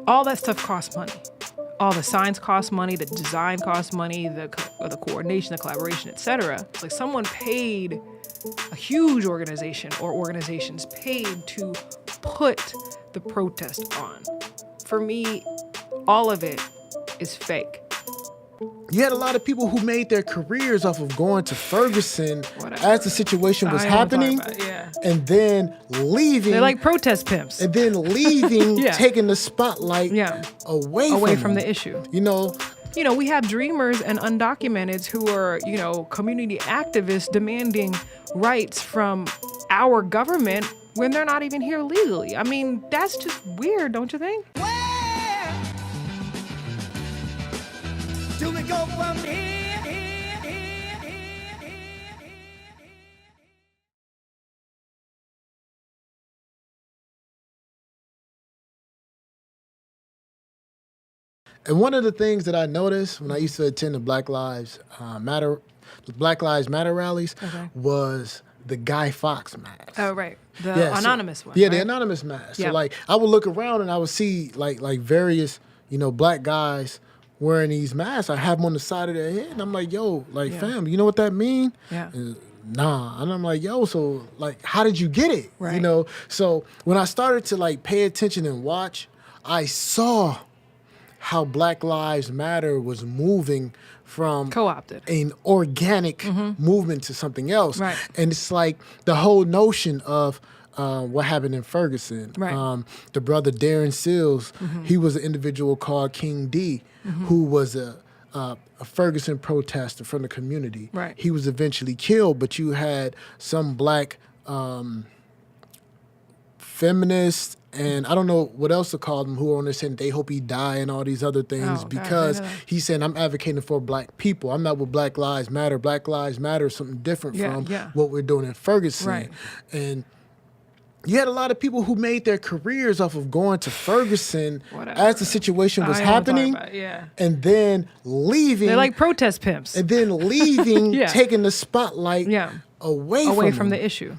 All that stuff costs money. All the signs cost money, the design costs money, the coordination, the collaboration, etc. Like someone paid, a huge organization or organizations paid to put the protest on. For me, all of it is fake. You had a lot of people who made their careers off of going to Ferguson as the situation was happening, and then leaving. They're like protest pimps. And then leaving, taking the spotlight away from the issue. You know, we have dreamers and undocumenteds who are, community activists demanding rights from our government when they're not even here legally. I mean, that's just weird, don't you think? Do we go from here? And one of the things that I noticed when I used to attend the Black Lives Matter rallies was the Guy Fawkes mask. Oh, right. The anonymous one. Yeah, right? the anonymous mask. So like I would look around and I would see like various, black guys wearing these masks. I have them on the side of their head and I'm like, yo, fam, you know what that mean? Yeah. Nah. And I'm like, yo, so like how did you get it? Right. So when I started to like pay attention and watch, I saw how Black Lives Matter was moving from co-opted an organic movement to something else. Right. And it's like the whole notion of what happened in Ferguson. Right. The brother Darren Seals, he was an individual called King D, who was a Ferguson protester from the community. Right. He was eventually killed, but you had some black feminists, and I don't know what else to call them, who are on there saying they hope he die and all these other things because he's saying I'm advocating for black people. I'm not with Black Lives Matter. Black Lives Matter is something different from what we're doing in Ferguson. Right. And you had a lot of people who made their careers off of going to Ferguson as the situation was happening, and then leaving. They're like protest pimps. And then leaving, taking the spotlight away from the issue.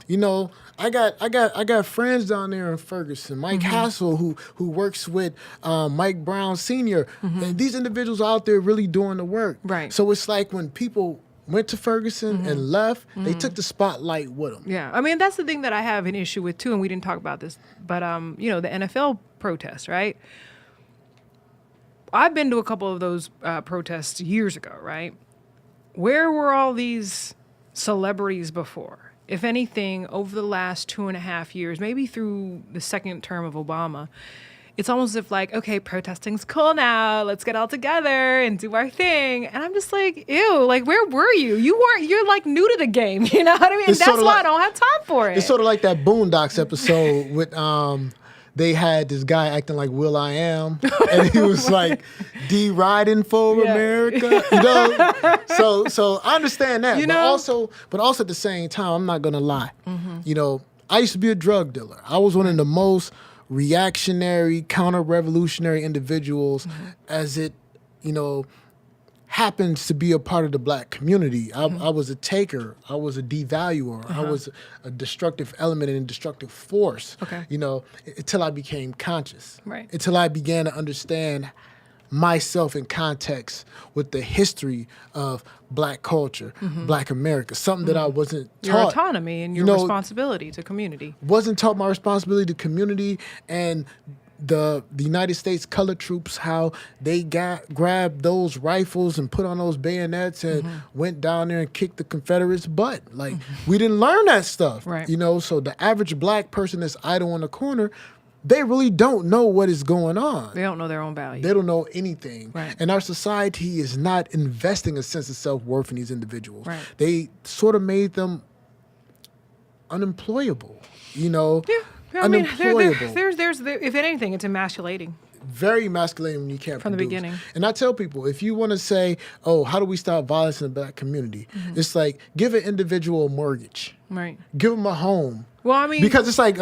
I got friends down there in Ferguson. Mike Hassel, who works with Mike Brown Sr. And these individuals are out there really doing the work. Right. So it's like when people went to Ferguson and left, they took the spotlight with them. Yeah, I mean, that's the thing that I have an issue with too, and we didn't talk about this, but the NFL protests, right? I've been to a couple of those protests years ago, right? Where were all these celebrities before? If anything, over the last 2.5 years, maybe through the second term of Obama, it's almost as if like, okay, protesting's cool now. Let's get all together and do our thing. And I'm just like, ew, like, where were you? You're like new to the game. You know what I mean? It's That's why I don't have time for it. It's sort of like that Boondocks episode with, they had this guy acting like Will.I.am, and he was like, riding for America. So I understand that. But also at the same time, I'm not gonna lie. I used to be a drug dealer. I was one of the most reactionary, counter-revolutionary individuals as it, happens to be a part of the black community. I was a taker. I was a devaluer. I was a destructive element and a destructive force. Okay. Until I became conscious. Right. Until I began to understand myself in context with the history of black culture, black America, something that I wasn't taught. Your autonomy and your responsibility to community. Wasn't taught my responsibility to community and the United States colored troops, how they grabbed those rifles and put on those bayonets and went down there and kicked the Confederates' butt. Like, we didn't learn that stuff. Right. So the average black person that's idle on the corner, they really don't know what is going on. They don't know their own value. They don't know anything. Right. And our society is not investing a sense of self-worth in these individuals. Right. They sort of made them unemployable, I mean, unemployable. there's if anything, it's emasculating. Very emasculating when you can't From the produce. beginning. And I tell people, if you want to say, oh, how do we stop violence in the black community? It's like, give an individual a mortgage. Right. Give them a home. Well, I mean, because it's like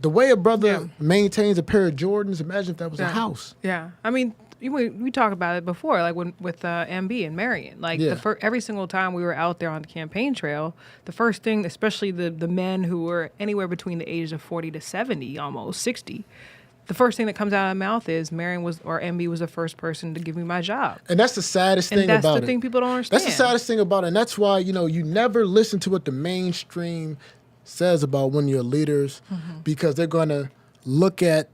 the way a brother maintains a pair of Jordans, imagine if that was a house. Yeah. I mean, we talked about it before, like with MB and Marion. Like Yeah. every single time we were out there on the campaign trail, the first thing, especially the men who were anywhere between the ages of 40 to 70, almost 60, the first thing that comes out of my mouth is MB was the first person to give me my job. And that's the saddest thing And that's about the thing it. people don't understand. That's the saddest thing about it. And that's why, you never listen to what the mainstream says about one of your leaders because they're going to look at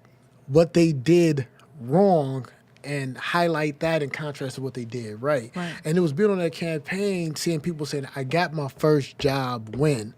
what they did wrong and highlight that in contrast to what they did right. And it was built on that campaign, seeing people saying, I got my first job when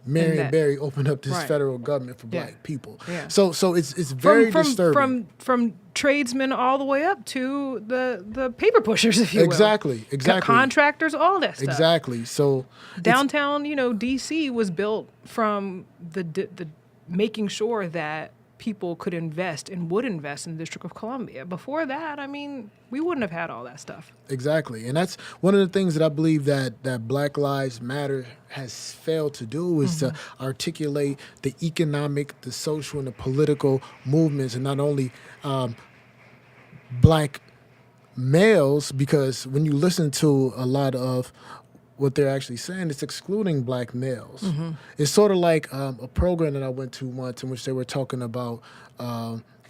Marion Barry opened up this federal government for black people. So it's very disturbing. From tradesmen all the way up to the paper pushers, if you will. Exactly. Contractors, all that stuff. Exactly. So downtown, DC was built from the making sure that people could invest and would invest in the District of Columbia. Before that, I mean, we wouldn't have had all that stuff. Exactly. And that's one of the things that I believe that Black Lives Matter has failed to do is to articulate the economic, the social, and the political movements, and not only black males, because when you listen to a lot of what they're actually saying, it's excluding black males. It's sort of like a program that I went to once in which they were talking about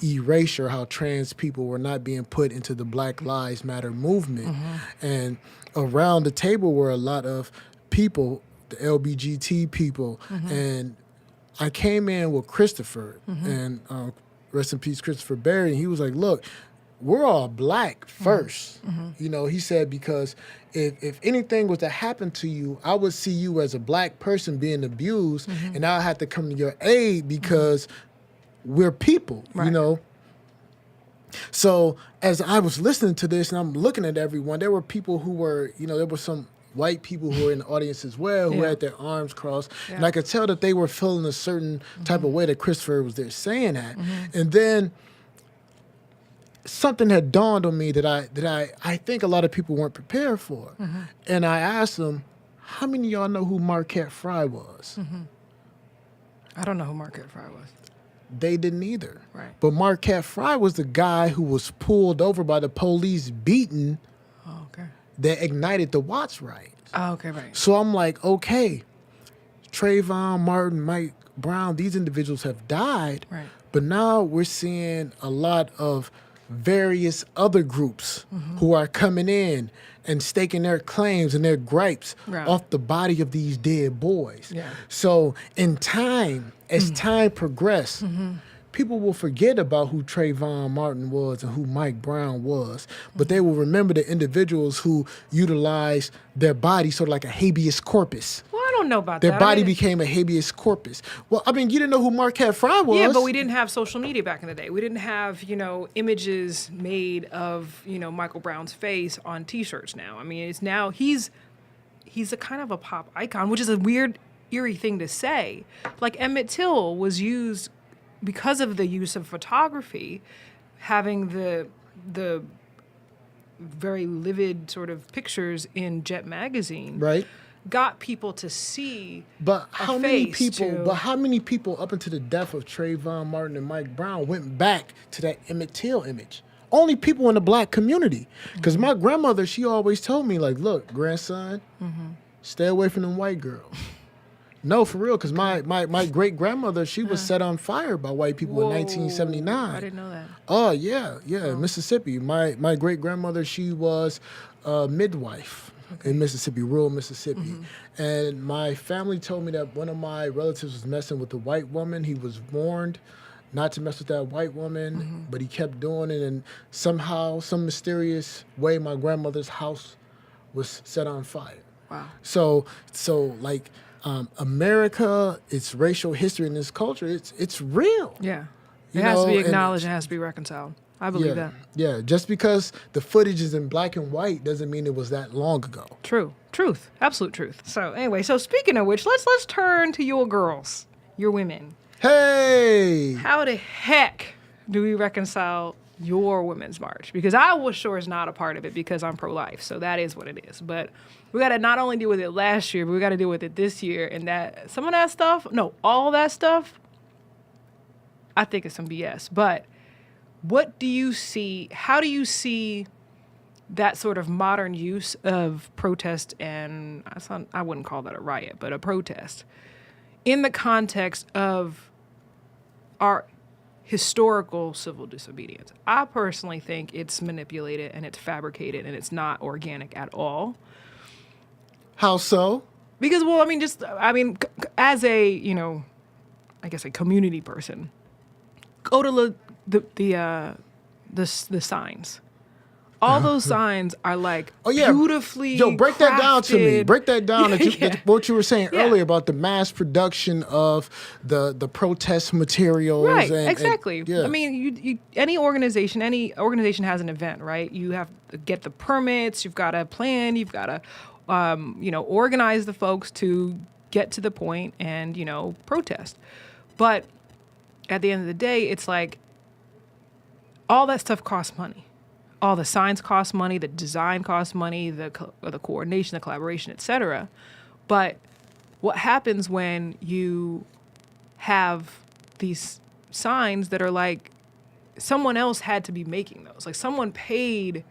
erasure, how trans people were not being put into the Black Lives Matter movement. And around the table were a lot of people, the LBGT people, and I came in with Christopher, and rest in peace, Christopher Berry, and he was like, look, we're all black first. He said, because if anything was to happen to you, I would see you as a black person being abused, and I'll have to come to your aid because we're people, So as I was listening to this and I'm looking at everyone, there were people who were, there were some white people who were in the audience as well, who had their arms crossed. And I could tell that they were feeling a certain type of way that Christopher was there saying that. And then something had dawned on me that I think a lot of people weren't prepared for. And I asked them, how many of y'all know who Marquette Fry was? I don't know who Marquette Fry was. They didn't either. Right. But Marquette Fry was the guy who was pulled over by the police, beaten, that ignited the Watts riot. Oh, okay, right. So I'm like, okay, Trayvon Martin, Mike Brown, these individuals have died. Right. But now we're seeing a lot of various other groups who are coming in and staking their claims and their gripes off the body of these dead boys. So in time, as time progressed, people will forget about who Trayvon Martin was and who Mike Brown was, but they will remember the individuals who utilized their body sort of like a habeas corpus. Well, I don't know about Their that. body became a habeas corpus. Well, I mean, you didn't know who Marquette Fry was. Yeah, but we didn't have social media back in the day. We didn't have, images made of, Michael Brown's face on T-shirts now. I mean, it's now he's a kind of a pop icon, which is a weird, eerie thing to say. Like Emmett Till was used because of the use of photography, having the very livid sort of pictures in Jet magazine. Right. Got people to see But how many people? to- But how many people up until the death of Trayvon Martin and Mike Brown went back to that Emmett Till image? Only people in the black community. Because my grandmother, she always told me, like, look, grandson, stay away from them white girls. No, for real, because my great grandmother, she was set on fire by white people Whoa, in 1979. I didn't know that. Oh yeah, Mississippi. My great grandmother, she was a midwife in Mississippi, rural Mississippi, and my family told me that one of my relatives was messing with a white woman. He was warned not to mess with that white woman, but he kept doing it, and somehow, some mysterious way, my grandmother's house was set on fire. Wow. So like. America, its racial history and its culture, it's real. Yeah. You It has to know, be and- acknowledged and it has to be reconciled. I believe that. Yeah, just because the footage is in black and white doesn't mean it was that long ago. True. Truth. Absolute truth. So anyway, so speaking of which, let's turn to your girls, your women. Hey! How the heck do we reconcile your Women's March? Because I was sure is not a part of it because I'm pro-life. So that is what it is. But we got to not only deal with it last year, but we got to deal with it this year. And that some of that stuff, no, all that stuff, I think is some BS. But what do you see? How do you see that sort of modern use of protest, and I wouldn't call that a riot, but a protest, in the context of our historical civil disobedience? I personally think it's manipulated and it's fabricated and it's not organic at all. How so? Because, well, as a, I guess a community person, go to the signs. All those signs are like beautifully break crafted. that down to me. Break that down. Yeah. What you were saying earlier about the mass production of the protest materials. Right, and, exactly. yeah. I mean, any organization has an event, right? You have to get the permits. You've got to plan. You've got to, organize the folks to get to the point and, protest. But at the end of the day, it's like all that stuff costs money. All the signs cost money, the design costs money, the coordination, the collaboration, etc. But what happens when you have these signs that are like someone else had to be making those? Like someone paid,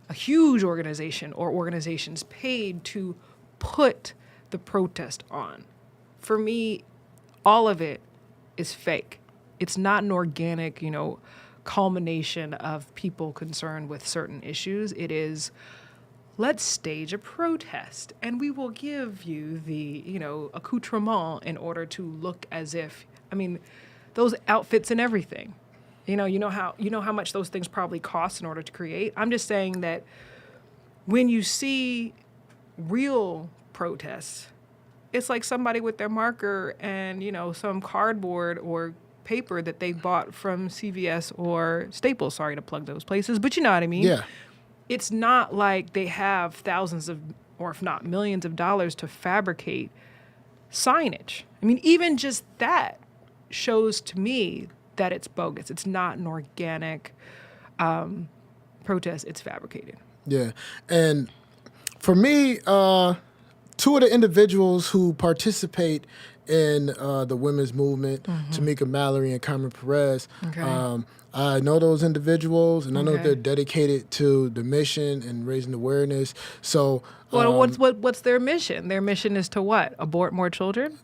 a huge organization or organizations paid to put the protest on. For me, all of it is fake. It's not an organic, culmination of people concerned with certain issues. It is, let's stage a protest and we will give you the, accoutrement in order to look as if, those outfits and everything, you know how much those things probably cost in order to create. I'm just saying that when you see real protests, it's like somebody with their marker and, some cardboard or paper that they bought from CVS or Staples. Sorry to plug those places, but you know what I mean? Yeah. It's not like they have thousands of, or if not millions of dollars to fabricate signage. Even just that shows to me that it's bogus. It's not an organic protest. It's fabricated. Yeah. And for me, two of the individuals who participate in the women's movement, Tamika Mallory and Carmen Perez. Okay. I know those individuals, and I know they're dedicated to the mission and raising awareness. So, what's their mission? Their mission is to what? Abort more children?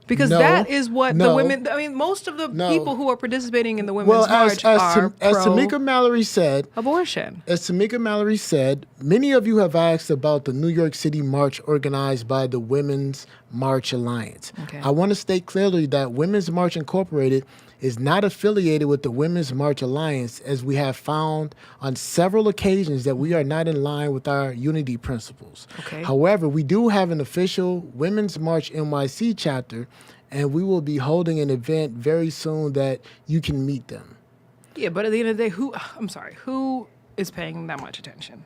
Because No, that is what no, the women. Most of the no. people who are participating in the women's march are as Tamika Mallory said, abortion. As Tamika Mallory said, many of you have asked about the New York City march organized by the Women's March Alliance. Okay. I want to state clearly that Women's March Incorporated is not affiliated with the Women's March Alliance, as we have found on several occasions that we are not in line with our unity principles. Okay. However, we do have an official Women's March NYC chapter, and we will be holding an event very soon that you can meet them. Yeah, but at the end of the day, who is paying that much attention?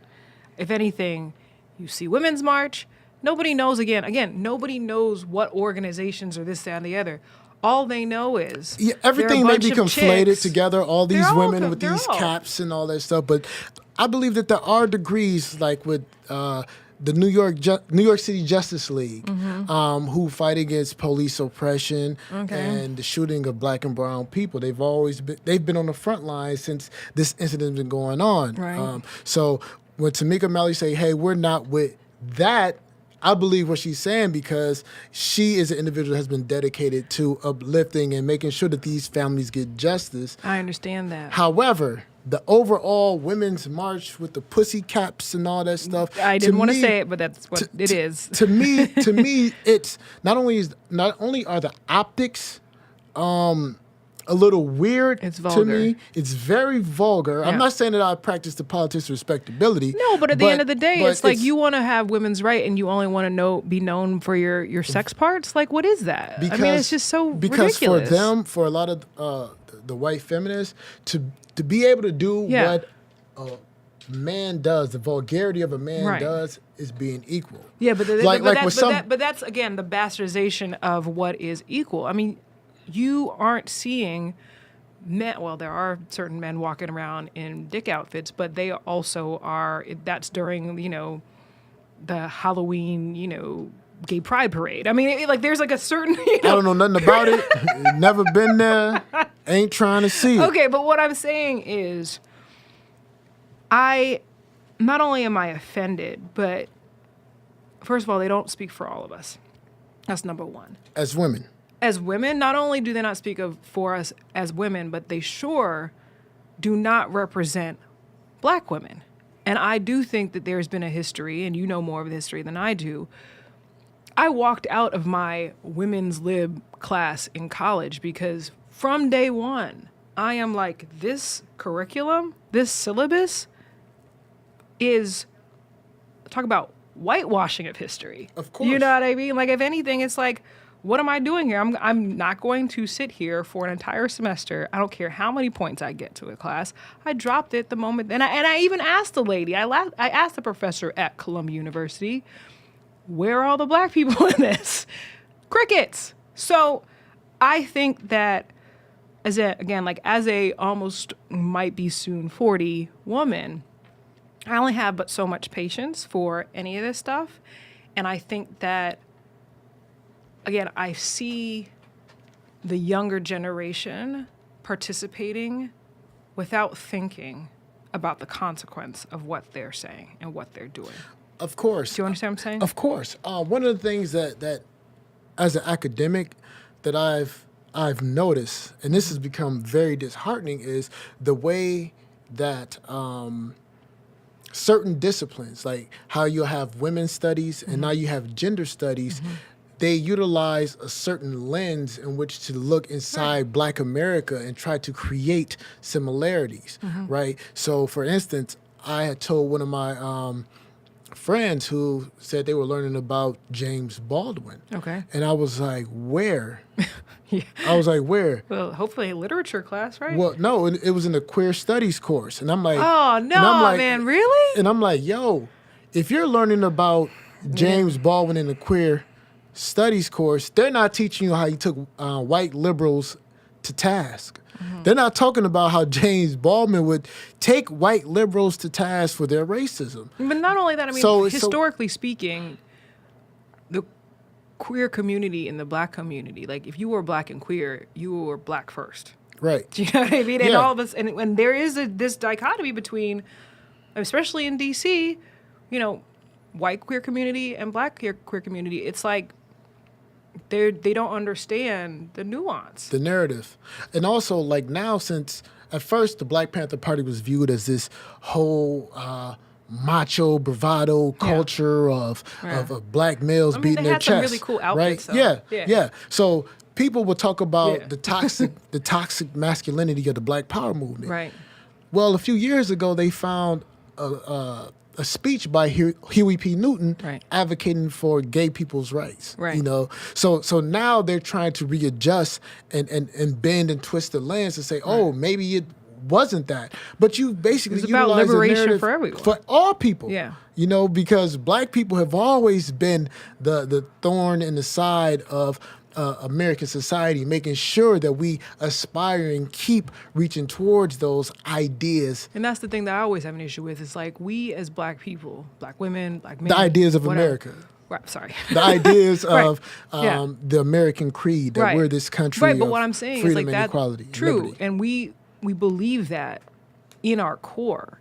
If anything, you see Women's March, nobody knows, again, nobody knows what organizations or this, that, and the other. All they know is everything may be conflated chicks. together, all these women with these all. caps and all that stuff. But I believe that there are degrees, like with the New York City Justice League, who fight against police oppression and the shooting of Black and brown people. They've been on the front lines since this incident's been going on. Right. So when Tamika Mallory say, "Hey, we're not with that," I believe what she's saying because she is an individual that has been dedicated to uplifting and making sure that these families get justice. I understand that. However, the overall women's march with the pussy caps and all that stuff. I didn't want to say it, but that's what it is. To me, it's not only are the optics a little weird. It's to vulgar. me. It's very vulgar. Yeah. I'm not saying that I practice the politics of respectability. No, but at the end of the day, but it's like you want to have women's right and you only want to be known for your sex parts. Like, what is that? It's just so ridiculous. Because for them, for a lot of the white feminists, to be able to do what a man does, the vulgarity of a man does, is being equal. Yeah, but that's again the bastardization of what is equal. You aren't seeing men. Well, there are certain men walking around in dick outfits, but they also are. That's during the Halloween gay pride parade. There's like a certain. I don't know nothing about it. Never been there. Ain't trying to see it. Okay, but what I'm saying is, not only am I offended, but first of all, they don't speak for all of us. That's number one. As women. As women, not only do they not speak for us as women, but they sure do not represent black women. And I do think that there's been a history, and you know more of the history than I do. I walked out of my women's lib class in college because from day one, I am like, this curriculum, this syllabus is, talk about whitewashing of history. Of course. You know what I mean? Like, if anything, it's like, what am I doing here? I'm not going to sit here for an entire semester. I don't care how many points I get to a class. I dropped it the moment, and I even asked the lady. I asked the professor at Columbia University, where are all the black people in this? Crickets. So I think that as a almost might be soon 40 woman, I only have but so much patience for any of this stuff. And I think that, again, I see the younger generation participating without thinking about the consequence of what they're saying and what they're doing. Of course. Do you understand what I'm saying? Of course. One of the things that as an academic that I've noticed, and this has become very disheartening, is the way that certain disciplines, like how you'll have women's studies and now you have gender studies, they utilize a certain lens in which to look inside Black America and try to create similarities, right? So, for instance, I had told one of my friends who said they were learning about James Baldwin. Okay. And I was like, where? Yeah. I was like, where? Well, hopefully a literature class, right? Well, no, it was in the queer studies course. And I'm like, oh, no, man, really? And I'm like, yo, if you're learning about James Baldwin in the queer studies course, they're not teaching you how he took white liberals to task. They're not talking about how James Baldwin would take white liberals to task for their racism. But not only that, I mean, historically speaking, the queer community and the black community, like if you were black and queer, you were black first. Right. Do you know what I mean? And Yeah. all of us, and there is this dichotomy between, especially in DC, you know, white queer community and black queer community. It's like they don't understand the nuance. The narrative. And also, like now, since at first the Black Panther Party was viewed as this whole macho bravado culture of black males beating they their had some chests. really cool outfits, Right? though. Yeah. So people will talk about Yeah. the toxic masculinity of the Black Power movement. Right. Well, a few years ago, they found a speech by Huey P. Newton Right. advocating for gay people's rights. Right. You know, so now they're trying to readjust and bend and twist the lens and say, oh, maybe it wasn't that. But you basically It's about utilize the liberation narrative for everyone. for all people. Yeah. You know, because black people have always been the thorn in the side of American society, making sure that we aspire and keep reaching towards those ideas. And that's the thing that I always have an issue with. It's like we as black people, black women, black men. The ideas of whatever. America. Right, sorry. The ideas Right. of Yeah. the American creed, that Right. we're this country Right, but of what I'm saying is freedom like and that equality. and true, liberty. and we believe that in our core,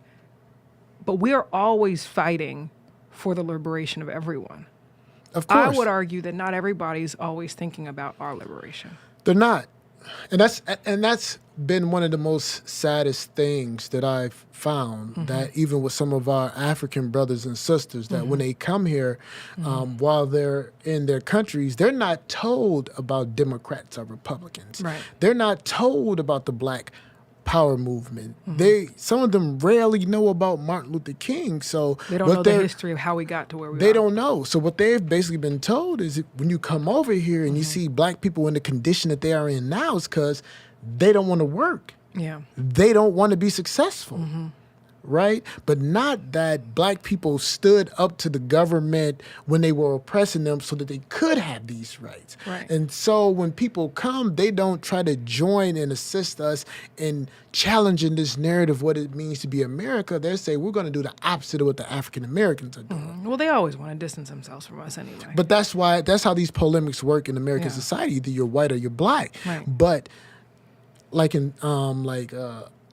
but we are always fighting for the liberation of everyone. Of course. I would argue that not everybody's always thinking about our liberation. They're not. And that's been one of the most saddest things that I've found, that even with some of our African brothers and sisters, that when they come here, while they're in their countries, they're not told about Democrats or Republicans. Right. They're not told about the Black Power movement. Some of them rarely know about Martin Luther King. So They don't know the history of how we got to where we are. they don't know. So what they've basically been told is that when you come over here and you see black people in the condition that they are in now, is because they don't want to work. Yeah. They don't want to be successful. Right? But not that black people stood up to the government when they were oppressing them so that they could have these rights. Right. And so when people come, they don't try to join and assist us in challenging this narrative, what it means to be America. They say, we're going to do the opposite of what the African Americans are doing. Well, they always want to distance themselves from us anyway. But that's how these polemics work in American Yeah. society. Either you're white or you're black. Right. But like in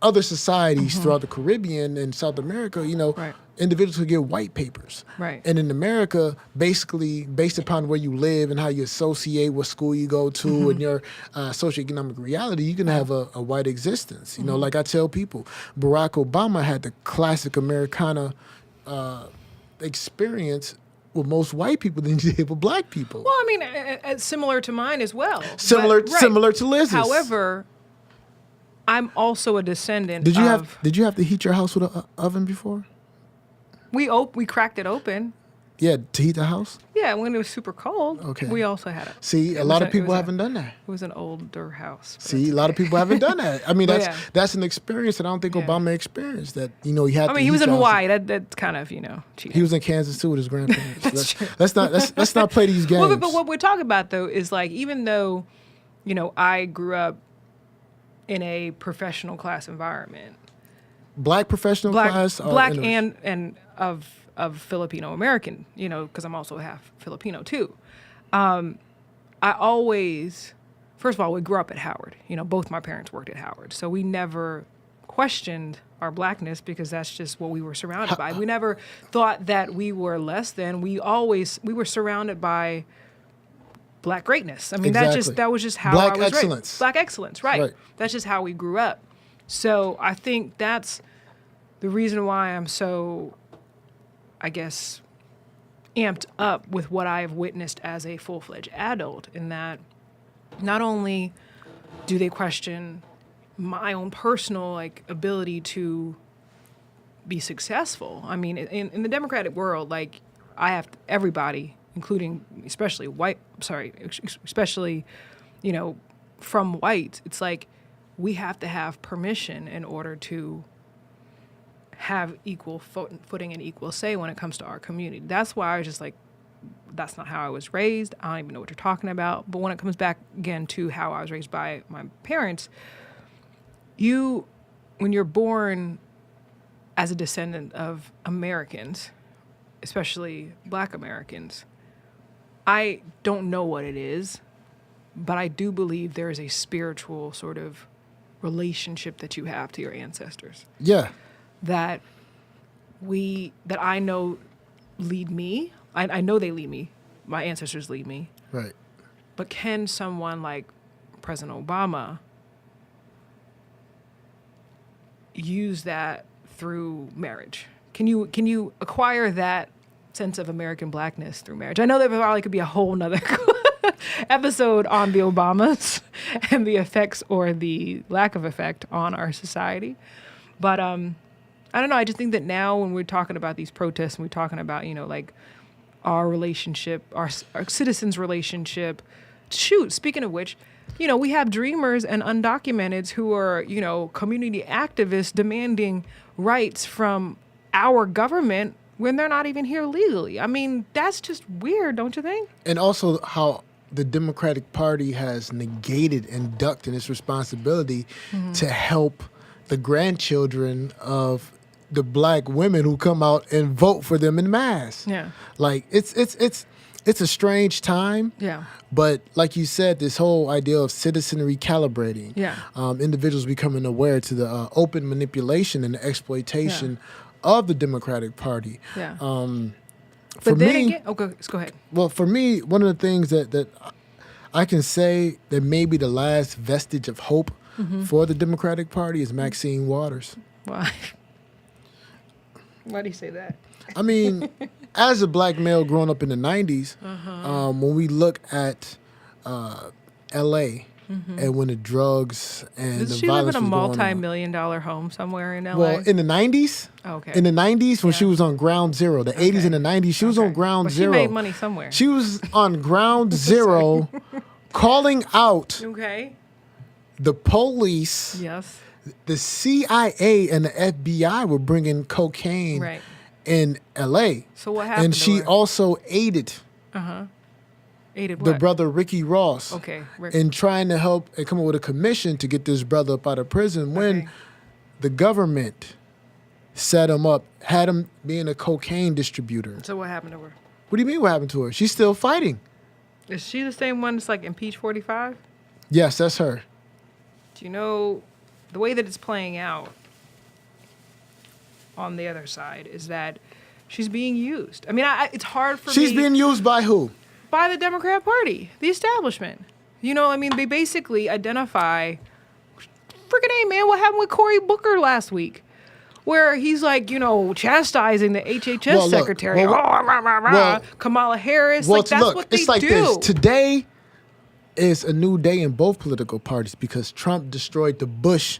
other societies throughout the Caribbean and South America, you know, Right. individuals could get white papers. Right. And in America, basically based upon where you live and how you associate, what school you go to, and your socioeconomic reality, you can have a white existence. You know, like I tell people, Barack Obama had the classic Americana experience with most white people than you did with black people. Well, I mean, similar to mine as well. Similar But- right. similar to Liz's. However, I'm also a descendant Did you of... have to heat your house with an oven before? We cracked it open. Yeah, to heat the house? Yeah, when it was super cold. Okay. We also had it. See, a It lot was of people it was haven't done that. It was an older house. but See, it's a lot of okay. people haven't done that. I mean, But that's yeah. that's an experience that I don't think Yeah. Obama experienced. That, you know, he had. I to mean, he was heat in your house. Hawaii. That's kind of, cheating. He was in Kansas too with his grandparents. That's true. Let's not play these games. Well, but what we're talking about though is like, even though, I grew up in a professional class environment, Black professional class, or black inter- and of Filipino American, because I'm also half Filipino too. I always, first of all, we grew up at Howard. Both my parents worked at Howard, so we never questioned our blackness because that's just what we were surrounded by. We never thought that we were less than. We were surrounded by black greatness. I mean, Exactly. that was just how Black I was excellence. raised. Black excellence, right. Right. That's just how we grew up. So I think that's the reason why I'm so, I guess, amped up with what I have witnessed as a full-fledged adult, in that not only do they question my own personal ability to be successful. I mean, in the democratic world, I have everybody, including especially from whites. It's like we have to have permission in order to have equal footing and equal say when it comes to our community. That's why I was just like, that's not how I was raised. I don't even know what you're talking about. But when it comes back again to how I was raised by my parents, when you're born as a descendant of Americans, especially Black Americans, I don't know what it is, but I do believe there is a spiritual sort of relationship that you have to your ancestors Yeah. that I know lead me. I know they lead me. My ancestors lead me. Right. But can someone like President Obama use that through marriage? Can you acquire that sense of American blackness through marriage? I know that probably could be a whole nother episode on the Obamas and the effects or the lack of effect on our society. But I don't know. I just think that now when we're talking about these protests and we're talking about, our relationship, our citizens' relationship. Shoot, speaking of which, we have dreamers and undocumenteds who are, community activists demanding rights from our government when they're not even here legally. I mean, that's just weird, don't you think? And also how the Democratic Party has negated and ducked in its responsibility to help the grandchildren of the Black women who come out and vote for them in mass. Yeah. Like it's a strange time. Yeah. But like you said, this whole idea of citizenry calibrating, Yeah. Individuals becoming aware to the open manipulation and the exploitation of the Democratic Party. Yeah. For But then me, again, go ahead. well, for me, one of the things that I can say that may be the last vestige of hope for the Democratic Party is Maxine Waters. Why? Why do you say that? I mean, as a Black male growing up in the 90s, when we look at L.A., and when the drugs and Does the she live violence in a was going on. multi-million-dollar home somewhere in LA? Well, in the 90s? Okay. In the 90s when she Yeah. was on ground zero. The 80s and the 90s, she was on ground But zero. she made money somewhere. She was on ground zero calling out Okay. the police. Yes. The CIA and the FBI were bringing cocaine Right. in L.A. So what happened And to she her? also aided Aided the what? brother Ricky Ross Okay. Rick. in trying to help and come up with a commission to get this brother up out of prison when Okay. the government set him up, had him being a cocaine distributor. So what happened to her? What do you mean what happened to her? She's still fighting. Is she the same one that's like impeach 45? Yes, that's her. Do you know the way that it's playing out on the other side is that she's being used. I mean, it's hard for me. She's being used by who? By the Democrat Party, the establishment. You know, I mean, they basically identify, freaking A, man, what happened with Cory Booker last week? Where he's like, you know, chastising the HHS secretary. Kamala Harris. Well, like, that's look, what they it's like do. this. Today is a new day in both political parties because Trump destroyed the Bush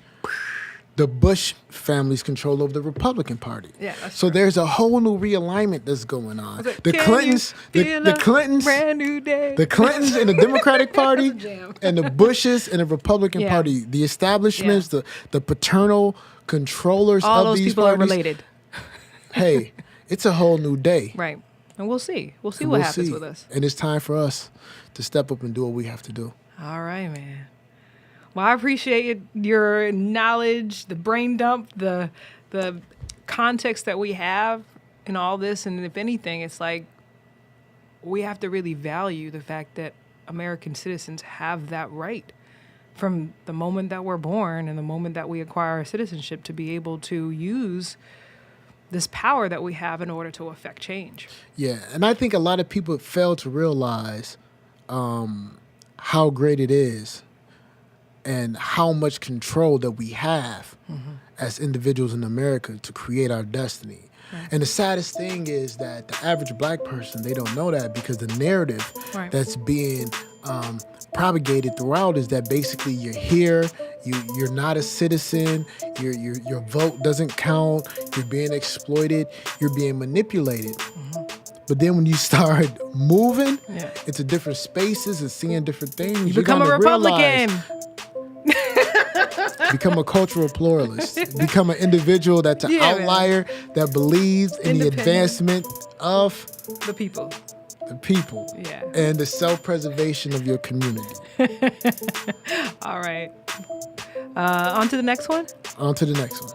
family's control of the Republican Party. Yeah, that's so true. there's a whole new realignment that's going on. Was it, The "Can Clintons, you feel the a Clintons, brand new day?" the Clintons in the Democratic Party, That's a jam. and the Bushes in the Republican Yeah. Party, the establishments, the paternal controllers All of those these people parties. are related. Hey, it's a whole new day. Right. And we'll see. We'll see And what we'll happens see. with us. And it's time for us to step up and do what we have to do. All right, man. Well, I appreciate your knowledge, the brain dump, the context that we have in all this. And if anything, it's like we have to really value the fact that American citizens have that right from the moment that we're born and the moment that we acquire our citizenship to be able to use this power that we have in order to affect change. Yeah, and I think a lot of people fail to realize how great it is and how much control that we have as individuals in America to create our destiny. Right. And the saddest thing is that the average black person, they don't know that because the narrative Right. that's being propagated throughout is that basically you're here, you're not a citizen, your vote doesn't count, you're being exploited, you're being manipulated. But then when you start moving Yeah. into different spaces and seeing different things, You you're become a gonna Republican. realize- become a cultural pluralist. Become an individual that's an Yeah, man. outlier that believes in the Independent. advancement of The people. the people Yeah. and the self-preservation of your community. All right. On to the next one. On to the next one.